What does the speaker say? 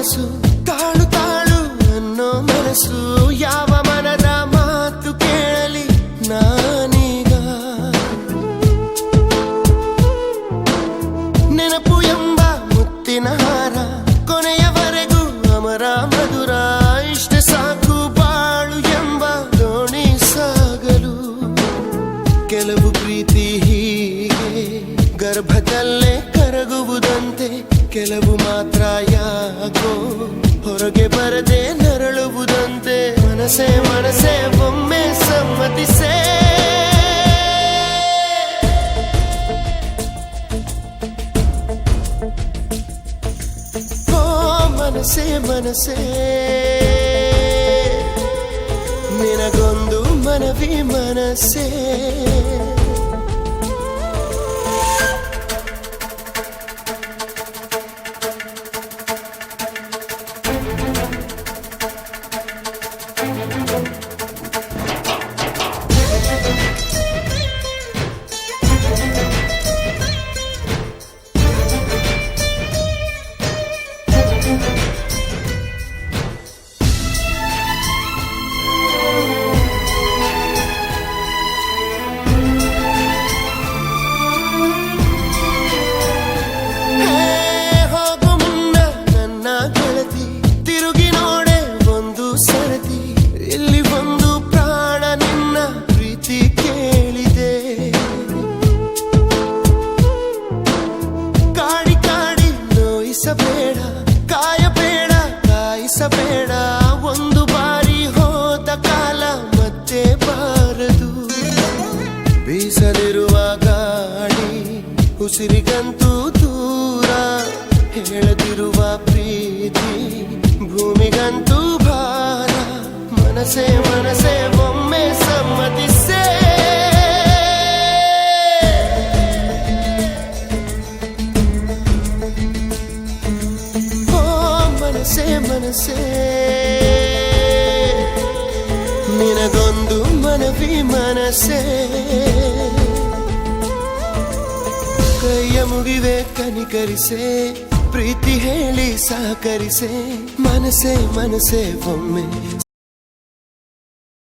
ಮನಸ್ಸು ತಾಳು ತಾಳು ಅನ್ನೋ ಮನಸ್ಸು ಯಾವ ಮನದ ಮಾತು ಕೇಳಲಿ ನಾನೀಗ ನೆನಪು ಎಂಬ ಮುತ್ತಿನ ಹಾರ ಕೊನೆಯವರೆಗೂ ಅಮರ ಮಧುರ ಇಷ್ಟ ಸಾಕು ಬಾಳು ಎಂಬ ದೋಣಿ ಸಾಗಲು ಕೆಲವು ಪ್ರೀತಿ ಹೀಗೆ ಗರ್ಭದಲ್ಲೇ ಕರಗುವುದಂತೆ ಕೆಲವು ಮಾತ್ರ ಯಾಕೋ ಹೊರಗೆ ಬರದೆ ನರಳುವುದಂತೆ ಮನಸೇ ಮನಸೇ ಒಮ್ಮೆ ಸಮ್ಮತಿಸೇ ಓ ಮನಸೇ ಮನಸೇ ನಿನಗೊಂದು ಮನವಿ ಮನಸೇ ಕಾಯಬೇಡ ಕಾಯಿಸಬೇಡ ಒಂದು ಬಾರಿ ಹೋದ ಕಾಲ ಮತ್ತೆ ಬಾರದು ಬೀಸಲಿರುವ ಗಾಳಿ ಉಸಿರಿಗಂತೂ ದೂರ ಹೇಳದಿರುವ ಪ್ರೀತಿ ಭೂಮಿಗಂತೂ ಭಾರ ಮನಸೇ ಮನಸೇ ಒಮ್ಮೆ ಸಮ್ಮತಿಸೇ ಮನಸೇ ಮನಸೇ ನಿನಗೊಂದು ಮನವಿ ಮನಸೇ ಕೈಯ ಮುಗಿವೆ ಕನಿಕರಿಸೆ ಪ್ರೀತಿ ಹೇಳಿ ಸಹಕರಿಸೆ ಮನಸೇ ಮನಸೇ ಒಮ್ಮೆ